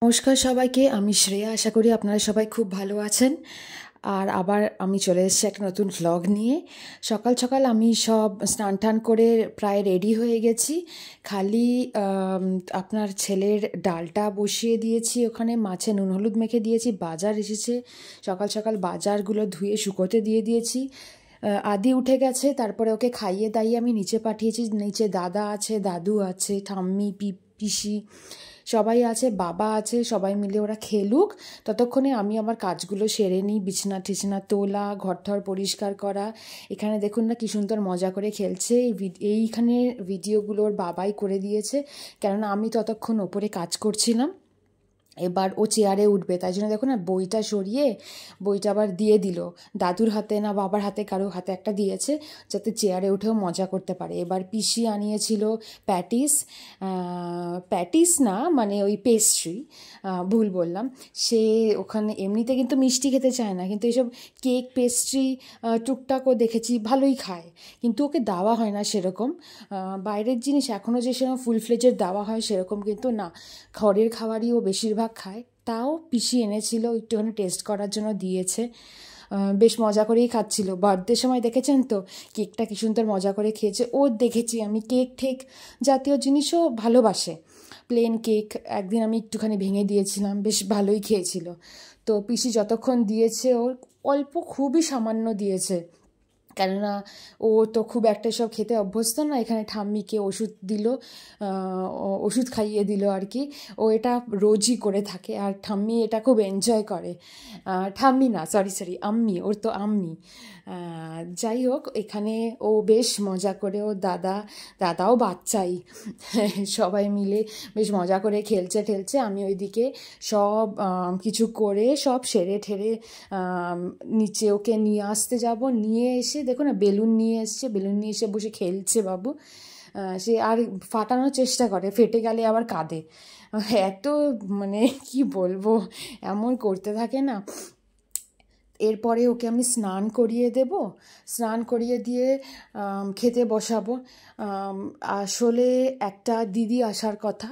নমস্কার সবাইকে, আমি শ্রেয়া। আশা করি আপনারা সবাই খুব ভালো আছেন। আর আবার আমি চলে এসেছি একটা নতুন ভ্লগ নিয়ে। সকাল সকাল আমি সব স্নান টান করে প্রায় রেডি হয়ে গেছি। খালি আপনার ছেলের ডালটা বসিয়ে দিয়েছি, ওখানে মাছে নুন হলুদ মেখে দিয়েছি। বাজার এসেছে, সকাল সকাল বাজারগুলো ধুয়ে শুকোতে দিয়ে দিয়েছি। আদি উঠে গেছে, তারপরে ওকে খাইয়ে দাইয়ে আমি নিচে পাঠিয়েছি। নিচে দাদা আছে, দাদু আছে, ঠাম্মি, পিসি সবাই আছে, বাবা আছে। সবাই মিলে ওরা খেলুক, ততক্ষণে আমি আমার কাজগুলো সেরে নিই। বিছানা টিছানা তোলা, ঘর পরিষ্কার করা। এখানে দেখুন না কি সুন্দর মজা করে খেলছে। এইখানে ভিডিওগুলোর বাবাই করে দিয়েছে, কেননা আমি ততক্ষণ ওপরে কাজ করছিলাম। এবার ও চেয়ারে উঠবে, তাই জন্য দেখো না বইটা সরিয়ে বইটা আবার দিয়ে দিল। দাদুর হাতে না বাবার হাতে কারো হাতে একটা দিয়েছে, যাতে চেয়ারে উঠেও মজা করতে পারে। এবার পিসি আনিয়েছিল প্যাটিস, প্যাটিস না মানে ওই পেস্ট্রি, ভুল বললাম। সে ওখানে এমনিতে কিন্তু মিষ্টি খেতে চায় না, কিন্তু এইসব কেক পেস্ট্রি টুকটাকও দেখেছি ভালোই খায়, কিন্তু ওকে দেওয়া হয় না সেরকম। বাইরের জিনিস এখনও যে সেরকম ফুল ফ্লেজের দেওয়া হয় সেরকম কিন্তু না, ঘরের খাবারই ও বেশিরভাগ খায়। তাও পিসি এনেছিল, একটুখানি টেস্ট করার জন্য দিয়েছে। বেশ মজা করেই খাচ্ছিল। বার্থডের সময় দেখেছেন তো কেকটা কী সুন্দর মজা করে খেয়েছে। ও দেখেছি আমি কেক ঠেক জাতীয় জিনিসও ভালোবাসে। প্লেন কেক একদিন আমি একটুখানি ভেঙে দিয়েছিলাম, বেশ ভালোই খেয়েছিল। তো পিসি যতক্ষণ দিয়েছে ওর অল্প, খুবই সামান্য দিয়েছে, কেননা ও তো খুব একটা সব খেতে অভ্যস্ত না। এখানে ঠাম্মিকে ওষুধ দিল, ওষুধ খাইয়ে দিল আর কি। ও এটা রোজই করে থাকে, আর ঠাম্মি এটা খুব এনজয় করে। ঠাম্মি না, সরি আম্মি, ওর তো আম্মি। যাই হোক, এখানে ও বেশ মজা করে, ও দাদাও বাচ্চাই, সবাই মিলে বেশ মজা করে খেলছে ঠেলছে। আমি ওইদিকে সব কিছু করে সব সেরে ঠেরে নিচে ওকে নিয়ে আসতে যাব। নিয়ে এসে দেখো না বেলুন নিয়ে এসছে, বেলুন নিয়ে এসে বসে খেলছে বাবু। সে আর ফাটানোর চেষ্টা করে, ফেটে গেলে আবার কাঁদে। এত মানে কি বলবো, এমন করতে থাকে না। এরপরে ওকে আমি স্নান করিয়ে দেব, স্নান করিয়ে দিয়ে খেতে বসাবো। আসলে একটা দিদি আসার কথা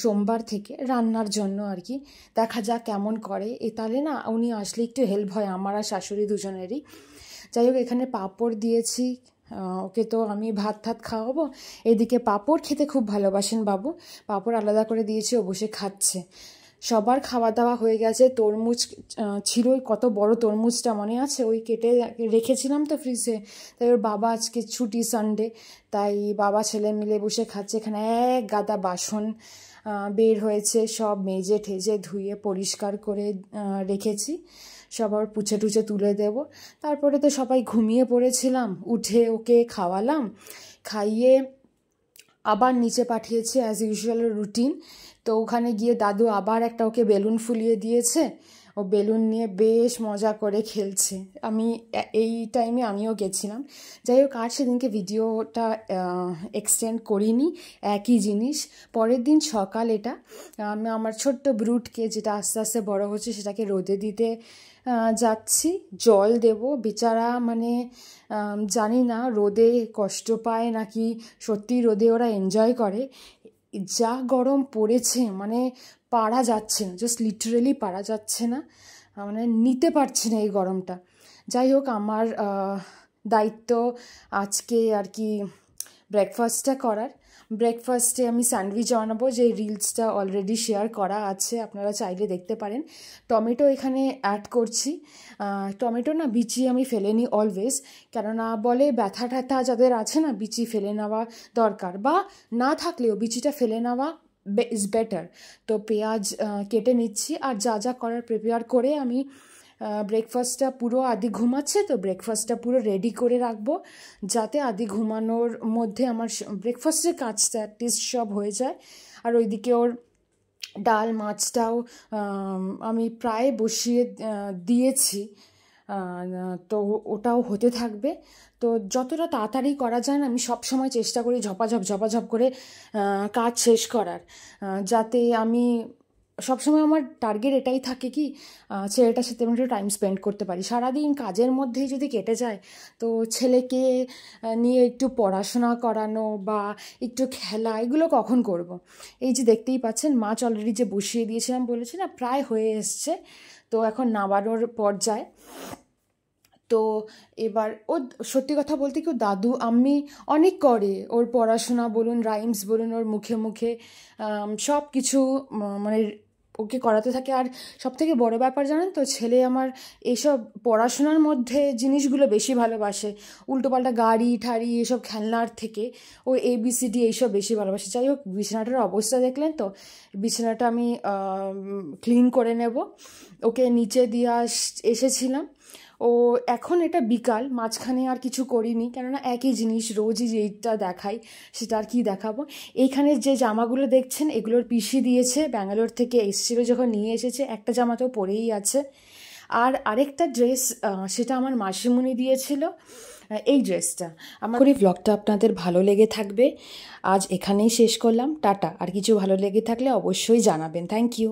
সোমবার থেকে রান্নার জন্য আর কি। দেখা যাক কেমন করে। তাহলে না উনি আসলে একটু হেল্প হয় আমার আর শাশুড়ি দুজনেরই। যাই হোক, এখানে পাঁপড় দিয়েছি। ওকে তো আমি ভাত খাওয়াবো। এদিকে পাঁপড় খেতে খুব ভালোবাসেন বাবু, পাঁপড় আলাদা করে দিয়েছি, ও বসে খাচ্ছে। সবার খাওয়া দাওয়া হয়ে গেছে। তরমুজ ছিল, ওই কত বড় তরমুজটা মনে আছে, ওই কেটে রেখেছিলাম তো ফ্রিজে। তাই ওর বাবা আজকে ছুটি, সানডে, তাই বাবা ছেলে মিলে বসে খাচ্ছে। এখানে এক গাদা বাসন বের হয়েছে, সব মেজে ঠেজে ধুয়ে পরিষ্কার করে রেখেছি। সবার পুছে টুছে তুলে দেব। তারপরে তো সবাই ঘুমিয়ে পড়েছিলাম, উঠে ওকে খাওয়ালাম, খাইয়ে আবার নিচে পাঠিয়েছি অ্যাজ ইউজুয়াল রুটিন। তো ওখানে গিয়ে দাদু আবার একটা ওকে বেলুন ফুলিয়ে দিয়েছে, ও বেলুন নিয়ে বেশ মজা করে খেলছে। আমি এই টাইমে আমিও গেছিলাম। যাই হোক, আর সেদিনকে ভিডিওটা এক্সটেন্ড করিনি, একই জিনিস। পরের দিন সকাল এটা আমি আমার ছোট্ট ব্রুটকে, যেটা আস্তে আস্তে বড় হচ্ছে, সেটাকে রোদে দিতে যাচ্ছি। জল দেব, বেচারা মানে জানি না রোদে কষ্ট পায় নাকি সত্যি রোদে ওরা এনজয় করে। যা গরম পড়েছে, মানে পারা যাচ্ছে না, জাস্ট লিটারেলি পারা যাচ্ছে না, মানে নিতে পারছি না এই গরমটা। যাই হোক, আমার দায়িত্ব আজকে আর কি ব্রেকফাস্টটা করার। ব্রেকফাস্টে আমি স্যান্ডউইচ বানাবো, যে রিলসটা অলরেডি শেয়ার করা আছে, আপনারা চাইলে দেখতে পারেন। টমেটো এখানে অ্যাড করছি। টমেটো না বিচি আমি ফেলে নিই অলওয়েজ, কেননা বলে ব্যথা ট্যাথা যাদের আছে না, বিচি ফেলে নেওয়া দরকার, বা না থাকলেও বিচিটা ফেলে নেওয়া ইজ বেটার। তো পেঁয়াজ কেটে নিচ্ছি, আর যা যা করার প্রিপেয়ার করে আমি ব্রেকফাস্টটা পুরো, আদি ঘুমাচ্ছে তো ব্রেকফাস্টটা পুরো রেডি করে রাখবো, যাতে আদি ঘুমানোর মধ্যে আমার ব্রেকফাস্টের কাজটা অ্যাটলিস্ট সব হয়ে যায়। আর ওইদিকে ওর ডাল মাছটাও আমি প্রায় বসিয়ে দিয়েছি, তো ওটাও হতে থাকবে। তো যতটা তাড়াতাড়ি করা যায় না, আমি সব সময় চেষ্টা করি ঝপাঝপ করে কাজ শেষ করার, যাতে আমি সবসময় আমার টার্গেট এটাই থাকে কি ছেলেটার সাথে আমি একটু টাইম স্পেন্ড করতে পারি। সারাদিন কাজের মধ্যেই যদি কেটে যায়, তো ছেলেকে নিয়ে একটু পড়াশোনা করানো বা একটু খেলা এগুলো কখন করব। এই যে দেখতেই পাচ্ছেন মাছ অলরেডি যে বসিয়ে দিয়েছিলাম বলেছি না, প্রায় হয়ে এসছে, তো এখন নামানোর পর্যায়ে। তো এবার ও সত্যি কথা বলতে কি দাদু আম্মি অনেক করে, ওর পড়াশোনা বলুন, রাইমস বলুন, ওর মুখে মুখে সব কিছু মানে ওকে করাতে থাকে। আর সব থেকে বড়ো ব্যাপার জানেন তো, ছেলে আমার এইসব পড়াশোনার মধ্যে জিনিসগুলো বেশি ভালোবাসে, উল্টোপাল্টা গাড়ি ঠাড়ি এসব খেলনার থেকে ও ABCD এইসব বেশি ভালোবাসে। যাই হোক, বিছানাটার অবস্থা দেখলেন তো, বিছানাটা আমি ক্লিন করে নেব, ওকে নিচে দিয়ে এসেছিলাম। ও এখন এটা বিকাল, মাঝখানে আর কিছু করিনি, কেননা একই জিনিস রোজই যেটা দেখাই সেটা আর কি দেখাবো। এইখানে যে জামাগুলো দেখছেন এগুলোর পিসি দিয়েছে, ব্যাঙ্গালোর থেকে এসেছিলো যখন নিয়ে এসেছে, একটা জামা তো পরেই আছে। আর আরেকটা ড্রেস সেটা আমার মাসিমণি দিয়েছিল, এই ড্রেসটা আমার। এই ভ্লগটা আপনাদের ভালো লেগে থাকবে, আজ এখানেই শেষ করলাম, টাটা। আর কিছু ভালো লেগে থাকলে অবশ্যই জানাবেন। Thank you.